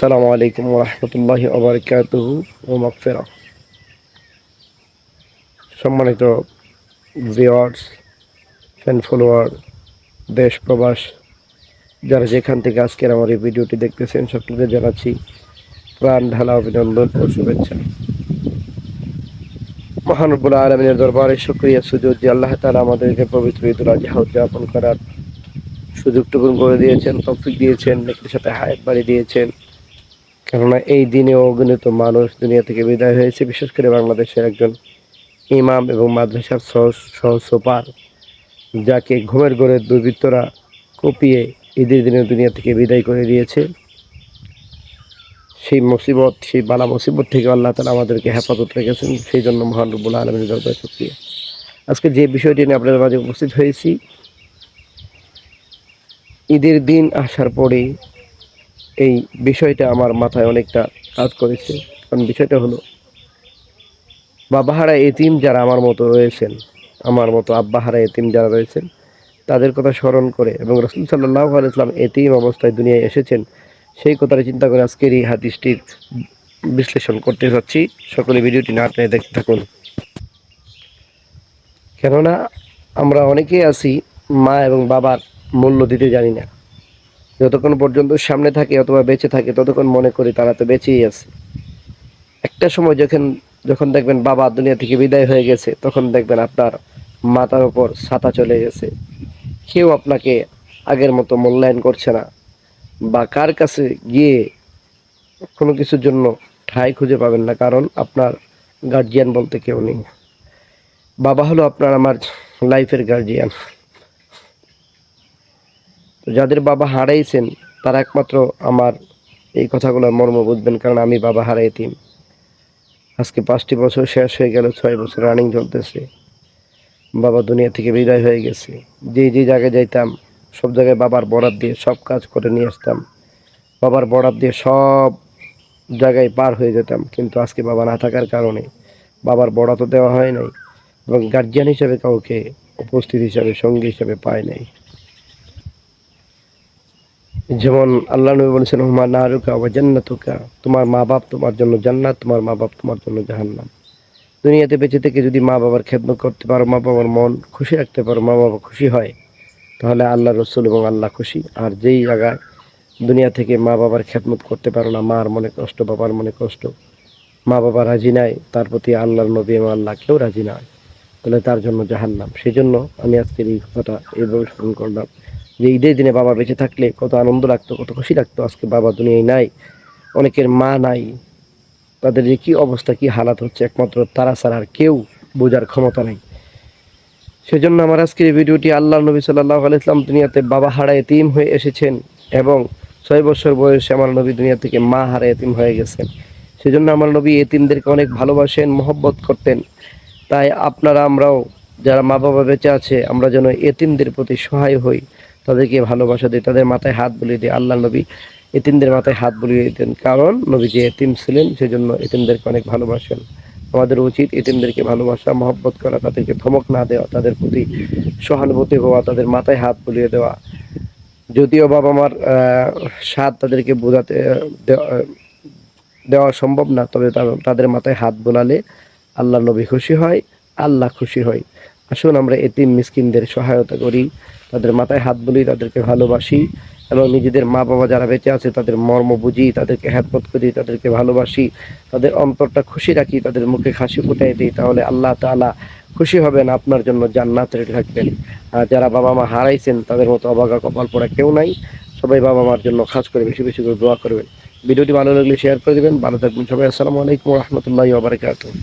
আসসালামু আলাইকুম রহমতুল্লাহি ওবারাকাতুহু ও মাগফিরাহ। সম্মানিত ভিউয়ার্স, ফ্যান ফলোয়ার, দেশ প্রবাস যারা যেখান থেকে আজকের আমার এই ভিডিওটি দেখতেছেন, সকলকে জানাচ্ছি প্রাণ ঢালা অভিনন্দন ও শুভেচ্ছা। মহান রব্বুল আলামিনের দরবারে শুকরিয়া সুজুদ যে আল্লাহ তাআলা আমাদেরকে পবিত্র ঈদুল আযহা উদযাপন করার সুযোগটুকু করে দিয়েছেন, তৌফিক দিয়েছেন, নেকির সাথে হায়াত বাড়িয়ে দিয়েছেন। কেননা এই দিনে অগণিত মানুষ দুনিয়া থেকে বিদায় হয়েছে, বিশেষ করে বাংলাদেশের একজন ইমাম এবং মাদ্রাসার সহ সুপার, যাকে ঘুমের ঘরে দুর্বৃত্তরা কুপিয়ে ঈদের দিনে দুনিয়া থেকে বিদায় করে দিয়েছে। সেই মুসিবত, সেই বালা মুসিবত থেকে আল্লাহ তাআলা আমাদেরকে হেফাজত রেখেছেন, সেই জন্য মহান রব্বুল আলামিনের দরবারে শুকরিয়া। আজকে যে বিষয়টি নিয়ে আপনাদের মাঝে উপস্থিত হয়েছি, ঈদের দিন আসার পরে এই বিষয়টা আমার মাথায় অনেকটা কাজ করেছে। কারণ বিষয়টা হলো, বাবাহারা এতিম যারা আমার মতো রয়েছেন, আমার মতো আব্বাহারা এতিম যারা রয়েছেন, তাদের কথা স্মরণ করে এবং রাসূল সাল্লাল্লাহু আলাইহি ওয়াসাল্লাম এতিম অবস্থায় দুনিয়ায় এসেছেন, সেই কথাটা চিন্তা করে আজকের এই হাদিসটির বিশ্লেষণ করতে যাচ্ছি। সকলে ভিডিওটি না টেনে দেখতে থাকুন। কেননা আমরা অনেকেই আছি মা এবং বাবার মূল্য দিতে জানি না। যতক্ষণ পর্যন্ত সামনে থাকে অথবা বেঁচে থাকে, ততক্ষণ মনে করি তারা তো বেঁচেই আছে। একটা সময় যখন দেখবেন বাবা দুনিয়া থেকে বিদায় হয়ে গেছে, তখন দেখবেন আপনার মাথার উপর ছাতা চলে গেছে। কেউ আপনাকে আগের মতো মূল্যায়ন করছে না, বা কার কাছে গিয়ে কোনো কিছুর জন্য ঠাঁই খুঁজে পাবেন না, কারণ আপনার গার্জিয়ান বলতে কেউ নেই। বাবা হলো আপনার আমার লাইফের গার্জিয়ান। তো যাদের বাবা হারাইছেন, তারা একমাত্র আমার এই কথাগুলোর মর্ম বুঝবেন, কারণ আমি বাবা হারাইতিম। আজকে 5টি বছর শেষ হয়ে গেল, 6 বছর রানিং চলতেছে। বাবা দুনিয়া থেকে বিদায় হয়ে গেছে। যে জায়গায় যাইতাম, সব জায়গায় বাবার বরাত দিয়ে সব কাজ করে নিয়ে আসতাম, বাবার বরাত দিয়ে সব জায়গায় পার হয়ে যেতাম। কিন্তু আজকে বাবা না থাকার কারণে বাবার বরাতও দেওয়া হয় নাই, এবং গার্জিয়ান হিসেবে কাউকে উপস্থিত হিসাবে, সঙ্গী হিসেবে পায় নাই। যেমন আল্লাহ নবী বলেছেন, হুমা নারুকা ওয়া জান্নাতুকা, তোমার মা বাপ তোমার জন্য জান্নাত, তোমার মা বাপ তোমার জন্য জাহান্নাম। দুনিয়াতে বেঁচে থেকে যদি মা বাবার খেদমত করতে পারো, মা বাবার মন খুশি রাখতে পারো, মা বাবা খুশি হয়, তাহলে আল্লাহ রসুল এবং আল্লাহ খুশি। আর যেই জায়গায় দুনিয়া থেকে মা বাবার খেদমত করতে পারো না, মার মনে কষ্ট, বাবার মনে কষ্ট, মা বাবা রাজি নাই, তার প্রতি আল্লাহর নবী এবং আল্লাহ কেউ রাজি নয়, তাহলে তার জন্য জাহান্নাম। সেই জন্য আমি আজকের এই কথাটা এইভাবে স্মরণ করলাম যে ঈদের দিনে বাবা বেঁচে থাকলে কত আনন্দ লাগতো, কত খুশি লাগতো। আজকে বাবা দুনিয়ায় নাই, অনেকের মা নাই, তাদের যে কী অবস্থা, কী হালাত হচ্ছে, একমাত্র তারা ছাড়া আর কেউ বোঝার ক্ষমতা নেই। সেজন্য আমার আজকের এই ভিডিওটি, আল্লাহ নবী সাল্লাল্লাহু আলাইহি ওয়াসাল্লাম দুনিয়াতে বাবা হারা এতিম হয়ে এসেছেন, এবং 6 বছর বয়সে আমার নবী দুনিয়া থেকে মা হারা এতিম হয়ে গেছেন। সেজন্য আমার নবী এতিমদেরকে অনেক ভালোবাসেন, মহব্বত করতেন। তাই আপনারা, আমরাও যারা মা বাবা বেঁচে আছে, আমরা যেন এতিমদের প্রতি সহায় হই, তাদেরকে ভালোবাসা দিই, তাদের মাথায় হাত বুলিয়ে দিই। আল্লাহ নবী এতিমদের মাথায় হাত বুলিয়ে দিতেন, কারণ নবী যে এতিম ছিলেন, সেজন্য এতিমদেরকে অনেক ভালোবাসেন। আমাদের উচিত এতিমদেরকে ভালোবাসা, মহব্বত করা, তাদেরকে ধমক না দেওয়া, তাদের প্রতি সহানুভূতি হওয়া, তাদের মাথায় হাত বুলিয়ে দেওয়া। যদিও বাবা মার স্বাদ তাদেরকে বোঝাতে দেওয়া সম্ভব না, তবে তাদের মাথায় হাত বোলালে আল্লাহ নবী খুশি হয়, আল্লাহ খুশি হয়। আসুন আমরা এতিম মিসকিনদের সহায়তা করি, তাদের মাথায় হাত বলি, তাদেরকে ভালোবাসি, এবং নিজেদের মা বাবা যারা বেঁচে আছে তাদের মর্ম বুঝি, তাদেরকে হেদমত করি, তাদেরকে ভালোবাসি, তাদের অন্তরটা খুশি রাখি, তাদের মুখে হাসি ফুটাই দিই, তাহলে আল্লাহ তাআলা খুশি হবেন, আপনার জন্য জান্নাত রেখে থাকবেন। আর যারা বাবা মা হারাইছেন, তাদের মতো অভাগা কপাল পড়া কেউ নাই। সবাই বাবা মার জন্য খাস করে বেশি বেশি করে দোয়া করবেন। ভিডিওটি ভালো লাগলে শেয়ার করে দেবেন। ভালো থাকবেন সবাই। আসসালামু আলাইকুম ওয়া রাহমাতুল্লাহি ওয়া বারাকাতুহু।